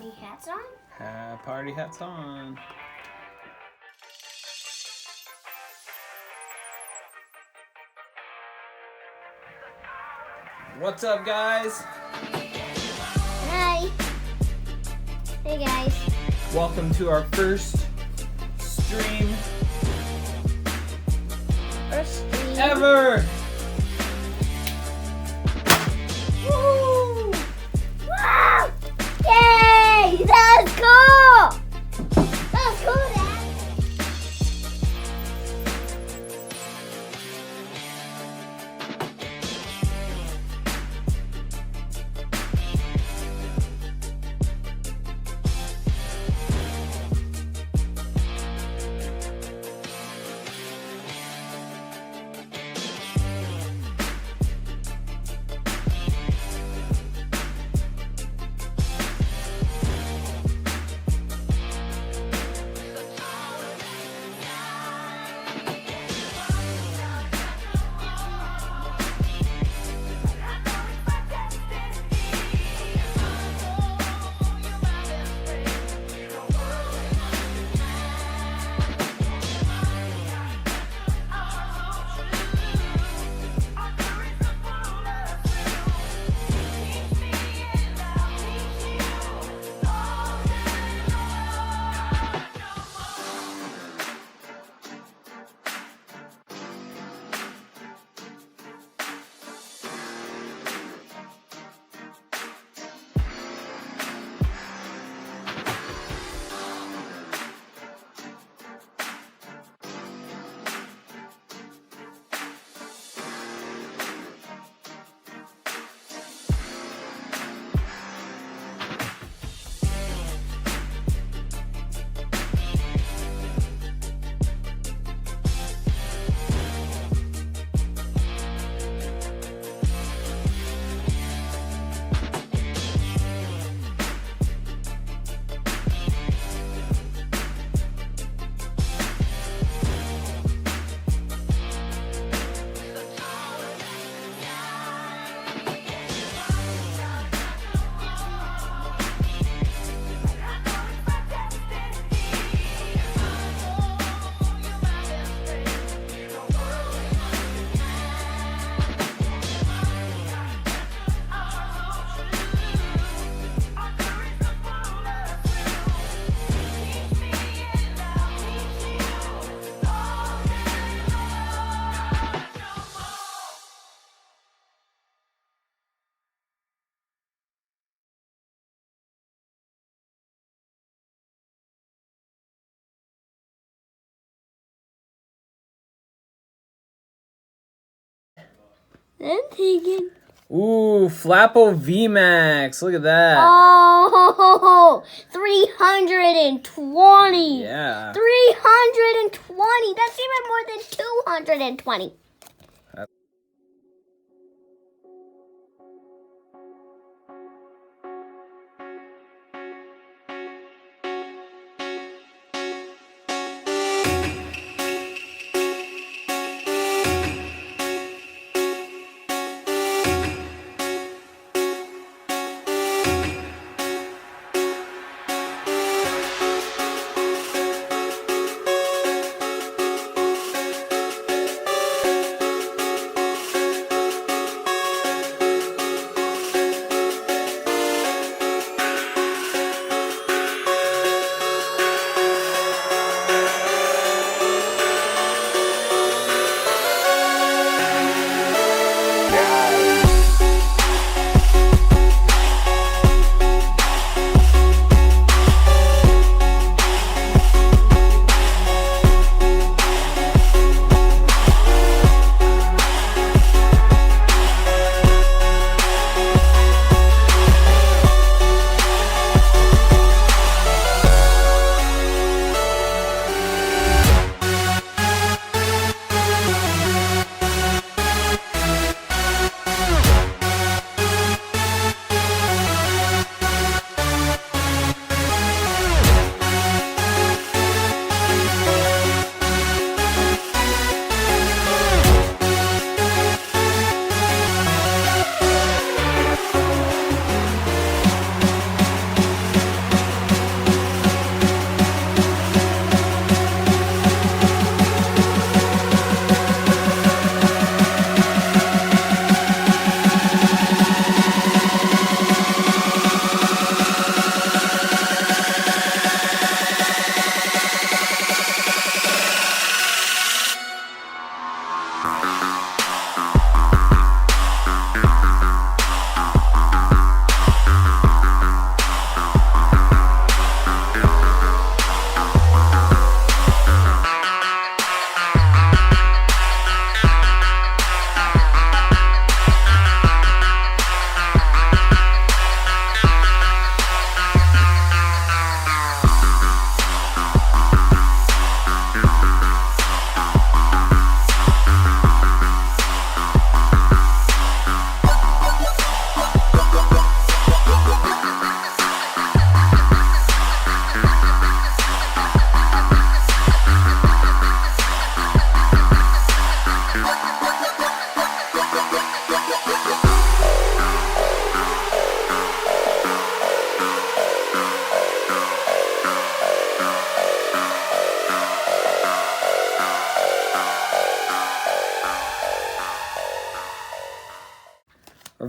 party hats on? Party hats on. What's up, guys? Hi. Hey, guys. Welcome to our first stream ever. Woo! Wow! Yay! That was cool! That was cool, Dad. I'm taking. Ooh, Flappo VMAX. Look at that. Oh, 320. Yeah. 320. That's even more than 220.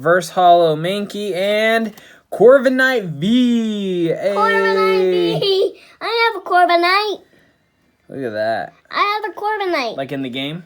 Reverse Hollow Mankey, and Corviknight V. Hey. Corviknight V. I have a Corviknight. Look at that. I have a Corviknight. Like in the game?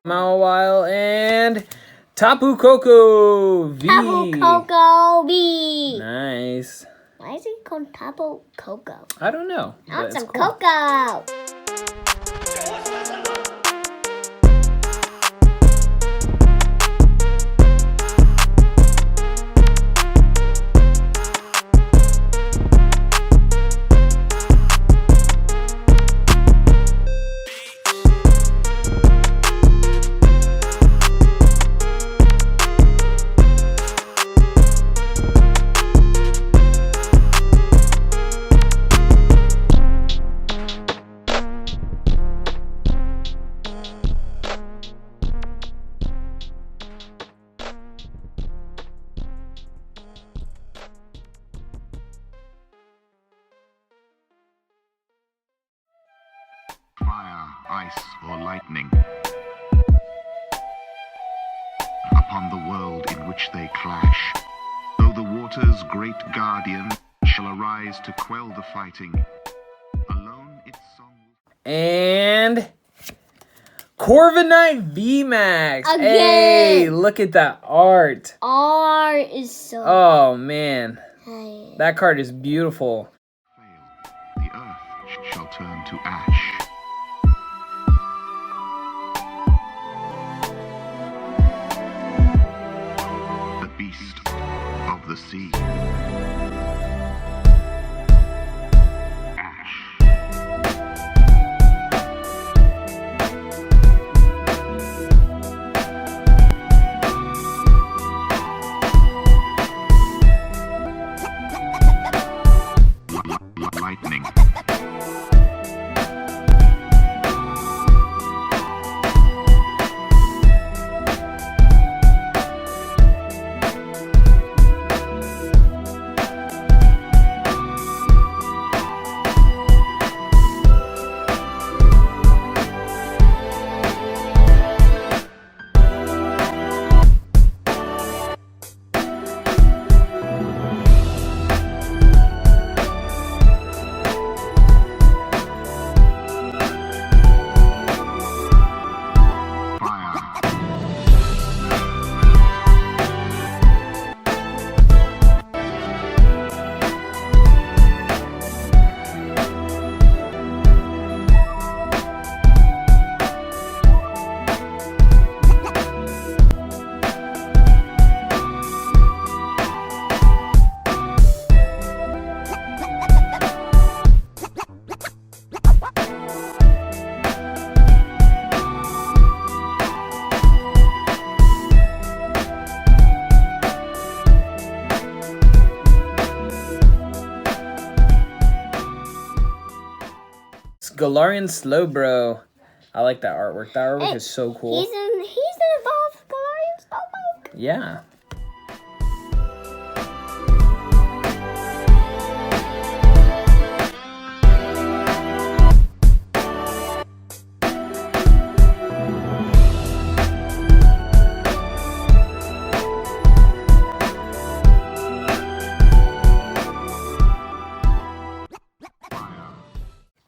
Mawile and Tapu Koko V. Tapu Koko V. Nice. Why is it called Tapu Koko? I don't know. I want but it's some cool. cocoa. Fire, ice, or lightning, upon the world in which they clash. Though the water's great guardian shall arise to quell the fighting, alone its song. And Corviknight VMAX. Again. Hey, look at that art. R is so. Oh, man. Hey. That card is beautiful. Fail, the earth shall turn to ash. The beast of the sea. Ash. Lightning. Galarian Slowbro. I like that artwork. That artwork Hey, is so cool. He's an evolved Galarian Slowbro. Yeah.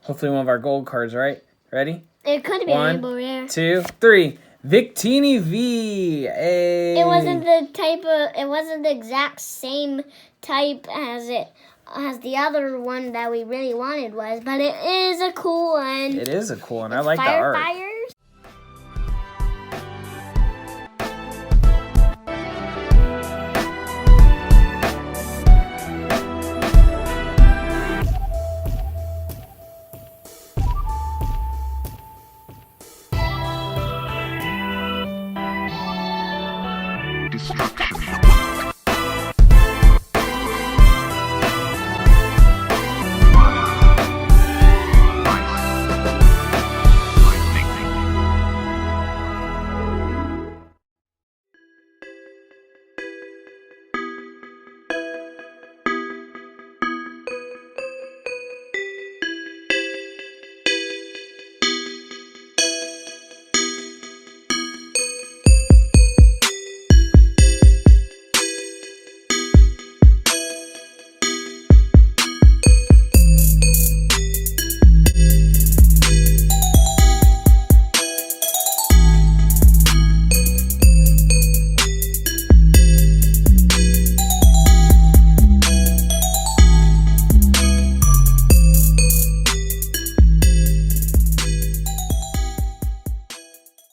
Hopefully one of our gold cards, right? Ready? It could be a rainbow rare. 2, 3. Victini V. Hey. It wasn't the type of. It wasn't the exact same type as the other one that we really wanted was, but it is a cool one. It is a cool one. I like the art. Firefires. Destruction.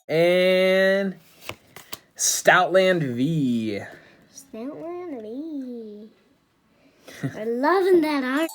And Stoutland V. Stoutland V. We're loving that art.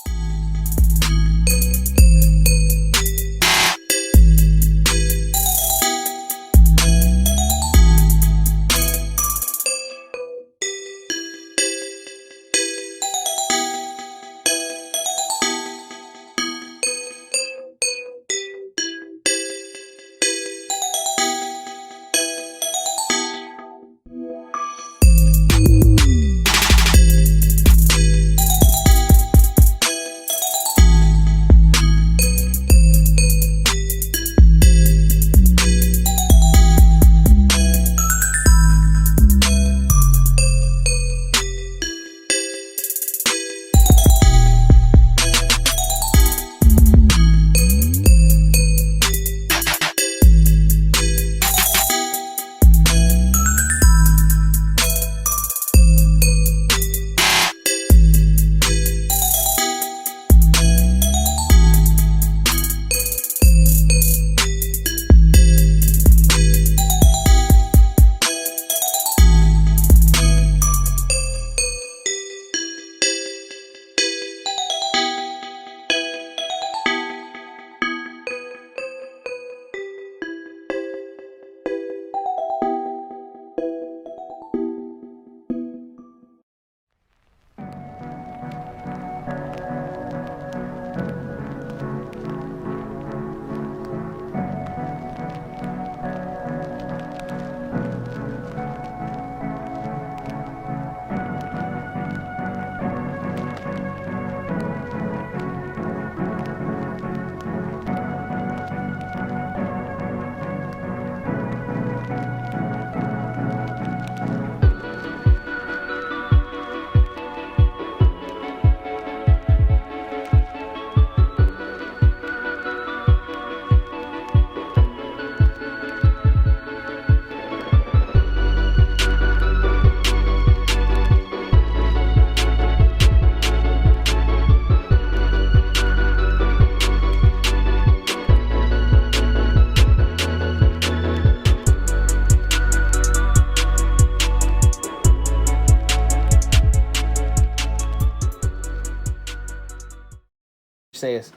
Say this.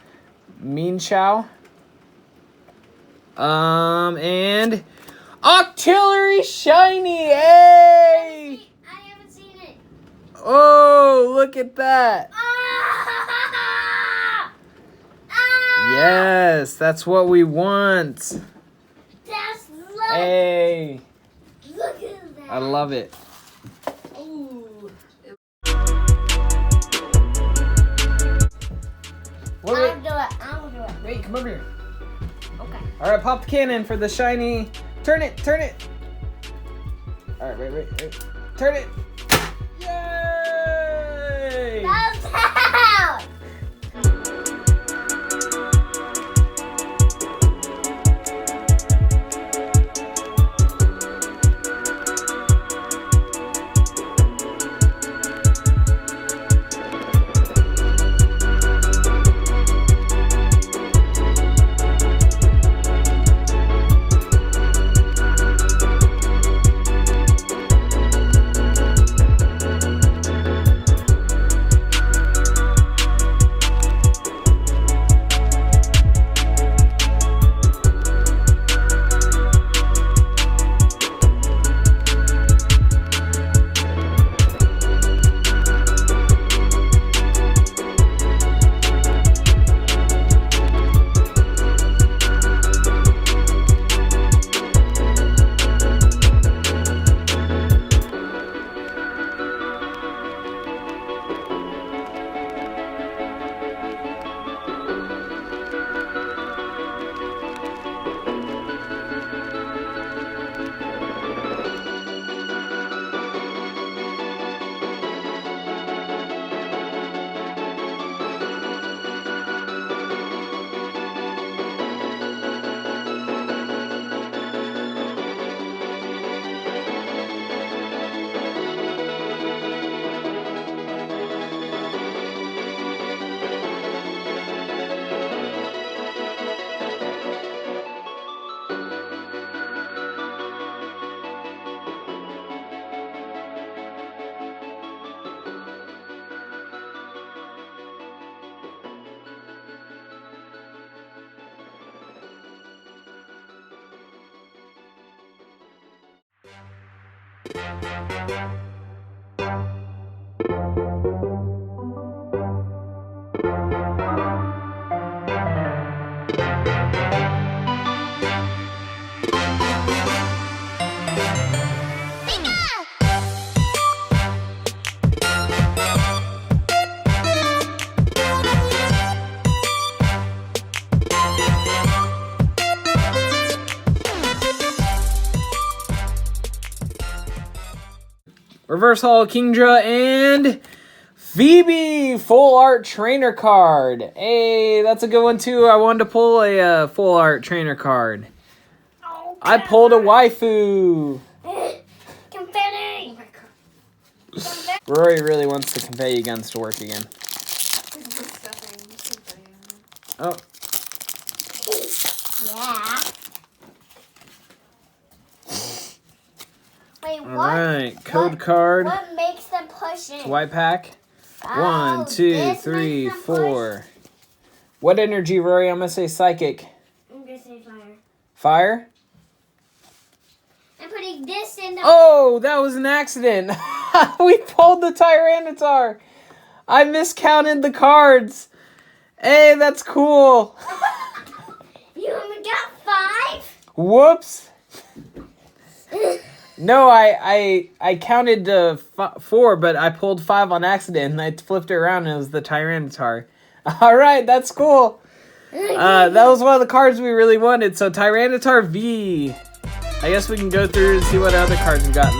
Mean Chow. And Octillery Shiny. Hey! I haven't seen it. Oh, look at that. Ah! Yes. Yes, that's what we want. That's Hey, look at that. I love it. Ooh. I'll do it. Wait, come over here. Okay. All right, pop the cannon for the shiny. Turn it. All right, wait. Turn it. Yay! That's out. Reverse Hall Kingdra and Phoebe full art trainer card. Hey, that's a good one too. I wanted to pull a full art trainer card. Oh, I pulled a waifu. confetti. Rory really wants the confetti guns to work again. Oh, Yeah. Wait, all what? right. Code card. What makes them push in? White pack. Oh, 1, 2, this 3, makes them 4. What energy, Rory? I'm gonna say psychic. Push. I'm gonna say fire. Fire. I'm putting this in the. Oh, that was an accident. We pulled the Tyranitar. I miscounted the cards. Hey, that's cool. You only got 5? Whoops. No, I counted 4, but I pulled 5 on accident, and I flipped it around, and it was the Tyranitar. All right, that's cool. That was one of the cards we really wanted, so Tyranitar V. I guess we can go through and see what other cards we got.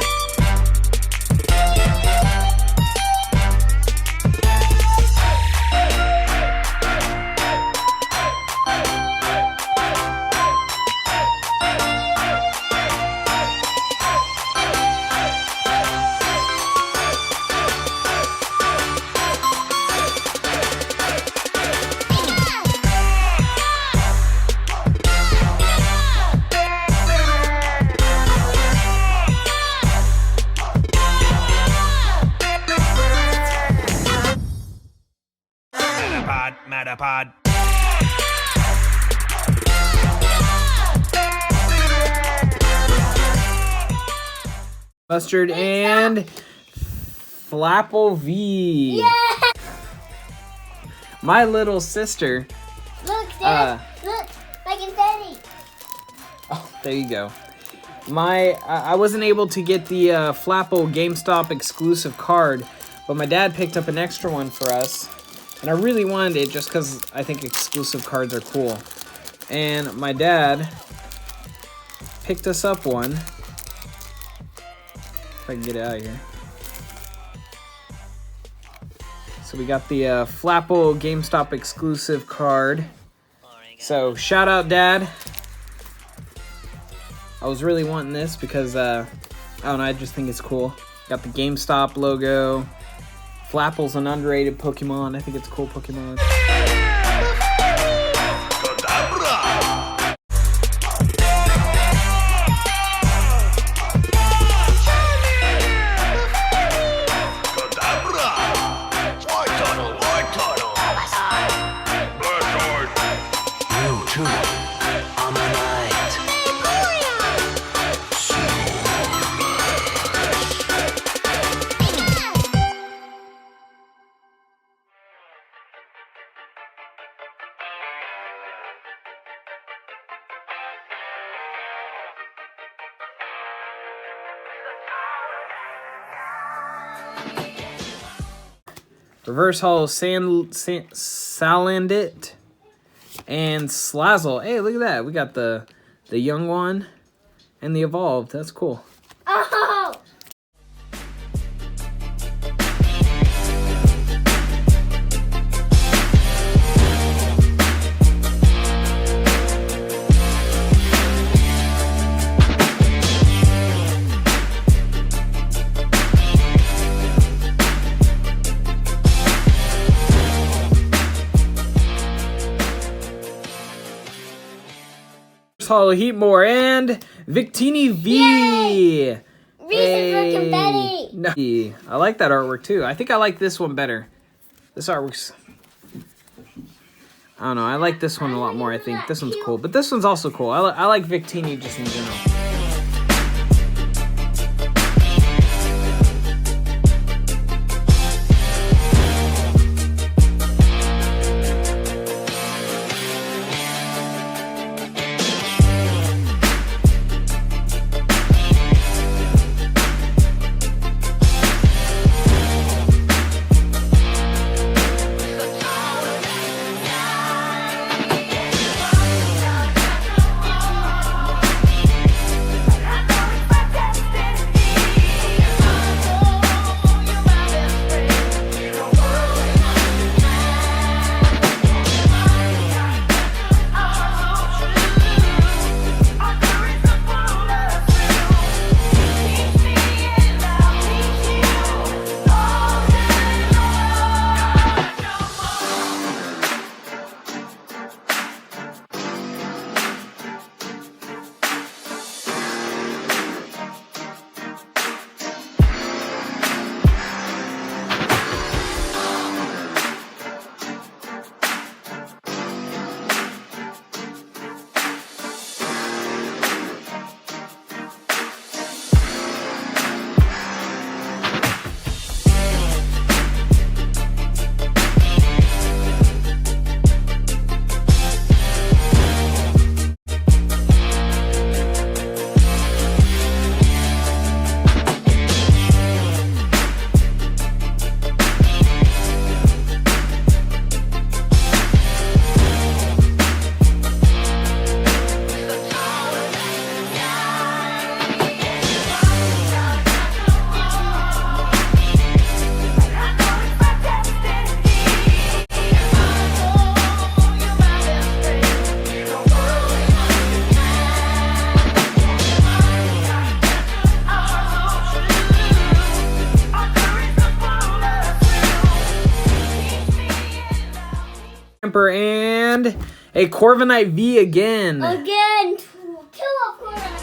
Metapod. Mustard and Flapple V. Yeah. My little sister. Look, Dad. Look. There you go. I wasn't able to get the Flapple GameStop exclusive card, but my dad picked up an extra one for us, and I really wanted it just because I think exclusive cards are cool. And my dad picked us up one. If I can get it out of here. So we got the Flapple GameStop exclusive card. So shout out, Dad. I was really wanting this because, I don't know, I just think it's cool. Got the GameStop logo. Flapple's an underrated Pokemon. I think it's a cool Pokemon. Reverse Holo Salandit and Slazzle. Hey, look at that. We got the young one and the evolved. That's cool. Oh! Holo Heatmore and Victini V. Yay! Reason for confetti. No. I like that artwork too. I think I like this one better. This artwork's, I don't know. I like this one a lot more. I think this one's cool, but this one's also cool. I like Victini just in general. And a Corviknight V again. Again. Kill off Corviknight.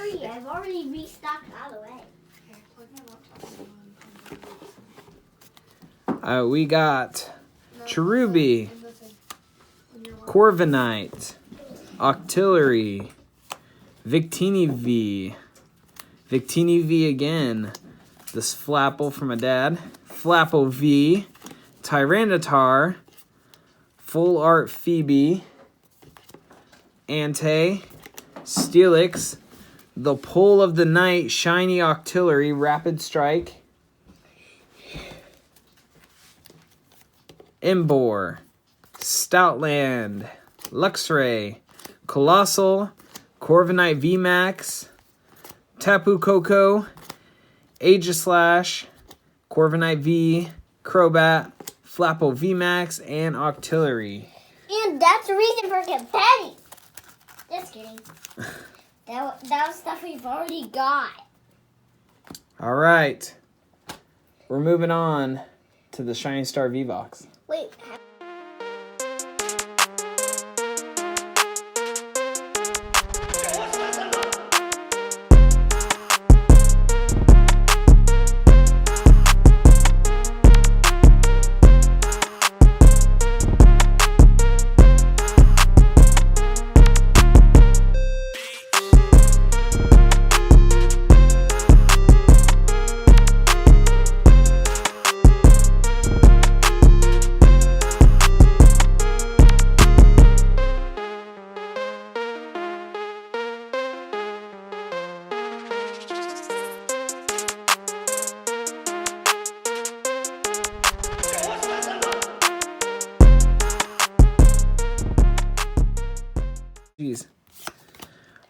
hurry. I've already restocked all the way. Okay, plug my laptop in. We got Cherubi, In the thing. In your laptop. Corviknight, Octillery, Victini V, Victini V again, this Flapple from my dad, Flapple V, Tyranitar, Full Art Phoebe, Ante, Steelix, the Pull of the Night, Shiny Octillery, Rapid Strike, Embor, Stoutland, Luxray, Colossal, Corviknight VMAX, Tapu Koko, Aegislash, Corviknight V, Crobat, Flapple VMAX, and Octillery. And that's the reason for confetti. Just kidding. that was stuff we've already got. All right. We're moving on to the Shining Star V-Box. Wait. Jeez.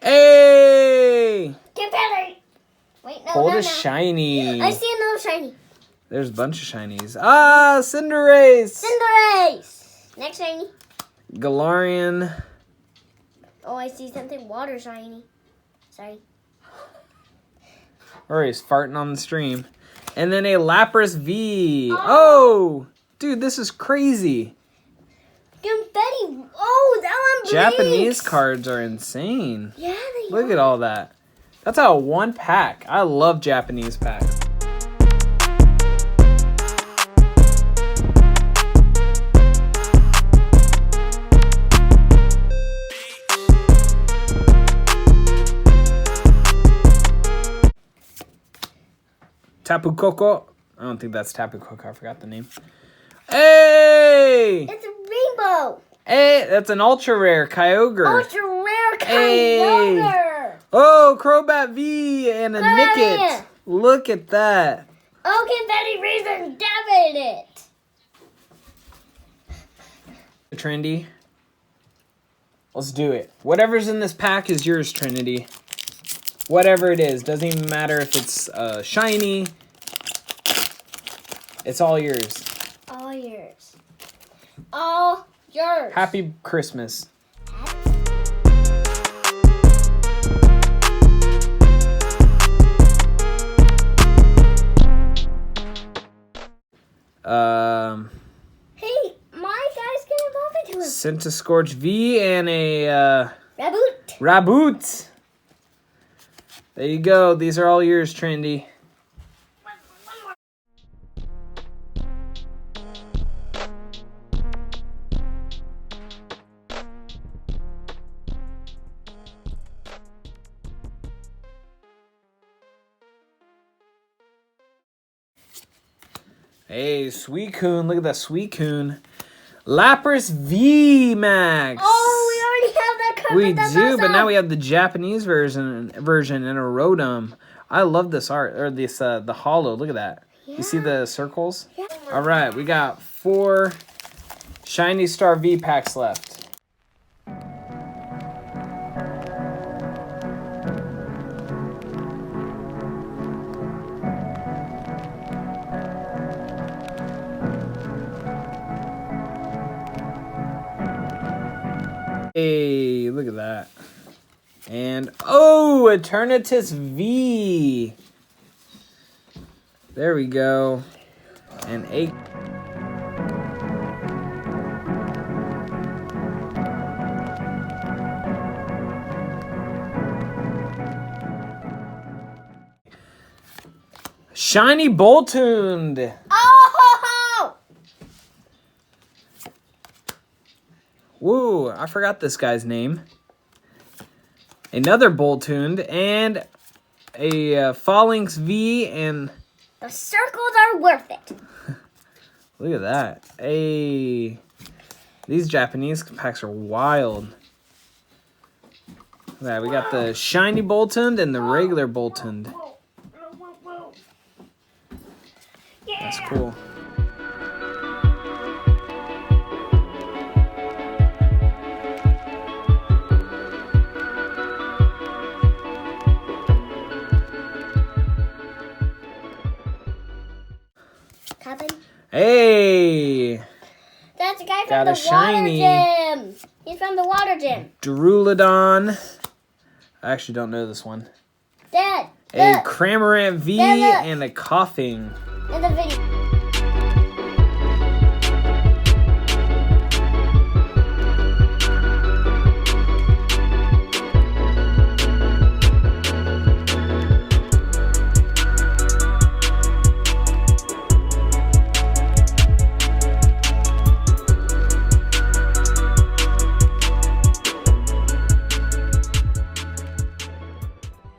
Hey! Confetti. Wait, no, Hold no, a no. shiny. I see another shiny. There's a bunch of shinies. Ah, Cinderace. Cinderace. Next shiny. Galarian. Oh, I see something water shiny. Sorry. Or he's farting on the stream. And then a Lapras V. Oh! Dude, this is crazy. Confetti. Oh, that one blinks. Japanese cards are insane. Yeah, they Look are. at all that. That's a one pack. I love Japanese packs. Tapu Koko. I don't think that's Tapu Koko. I forgot the name. Hey! It's a rainbow. Hey, that's an ultra rare Kyogre. Ultra rare Hey. Kyogre. Oh, Crobat V and a Crobat Nickit. V. Look at that. Oh, Confetti reason David it. Trendy. Let's do it. Whatever's in this pack is yours, Trinity. Whatever it is. Doesn't even matter if it's shiny. It's all yours. All yours. All yours. Happy Christmas. Hey, my guys can evolve into a Centiskorch V and a raboot. Raboot. There you go. These are all yours, Trendy. Hey, Suicune. Look at that Suicune. Lapras V Max. Oh, we already have that covered. We That's do, awesome. but now we have the Japanese version and a Rotom. I love this art, or this the hollow. Look at that. You see the circles? Yeah. All right, we got 4 Shiny Star V packs left. Hey, look at that. And, oh, Eternatus V. There we go. And 8. Shiny Boltund. Oh! Woo, I forgot this guy's name. Another Boltund and a Phalanx V and... The circles are worth it. Look at that. Hey, these Japanese packs are wild. Look at that. We got the shiny Boltund and the regular Boltund. That's cool. Cabin. Hey, That's the guy got from a the shiny. water gym. He's from the water gym. Durulodon. I actually don't know this one. Dad, A look. Cramorant V Dad, look. and a Coughing. In the video.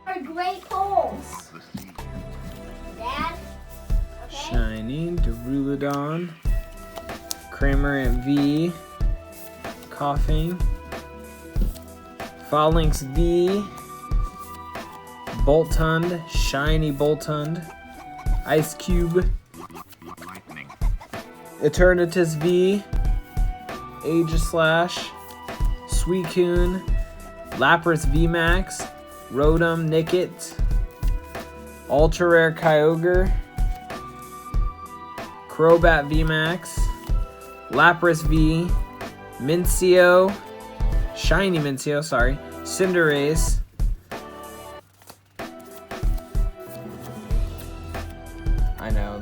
Are great poles. The sea. Dad. Okay. Shiny Durulodon. Cramorant V. Coughing. Phalanx V. Boltund. Shiny Boltund. Ice Cube. Lightning. Eternatus V. Aegislash. Suicune. Lapras VMAX. Rotom Nickit. Ultra Rare Kyogre. Crobat VMAX. Lapras V. Mincio. Shiny Mincio, sorry. Cinderace. I know,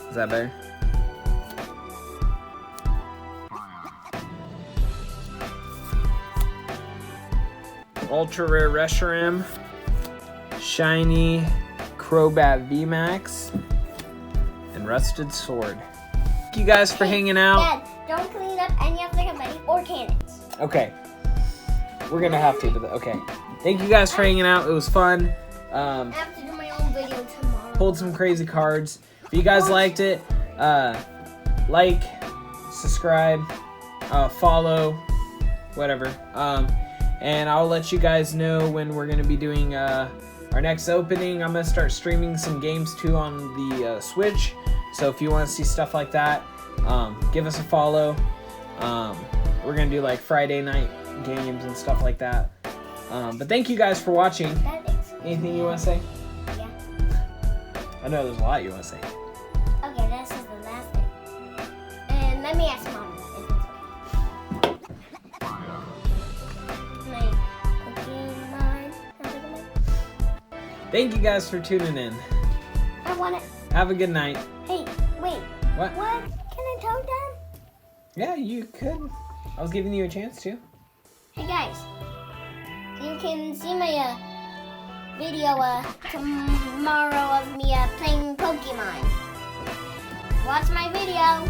Is that better? Fire. Ultra Rare Reshiram. Shiny Crobat VMAX. And Rusted Sword. Thank you guys for hanging out. Dad, don't clean up any of the confetti or cannons. Okay. We're gonna have to, but okay. Thank you guys for hanging out. It was fun. I have to do my own video tomorrow. Pulled some crazy cards. If you guys liked it, like, subscribe, follow, whatever. And I'll let you guys know when we're gonna be doing our next opening. I'm gonna start streaming some games too on the Switch. So if you want to see stuff like that, give us a follow. We're gonna do like Friday night games and stuff like that. But thank you guys for watching. Anything you want to say? Yeah. I know there's a lot you want to say. Okay, this is the last thing. And let me ask Mom if it's okay. My cooking line. Thank you guys for tuning in. I want it. Have a good night. Hey, wait. What? What? Can I talk, Dad? Yeah, you could. I was giving you a chance to. Hey, guys. You can see my video tomorrow of me playing Pokemon. Watch my video.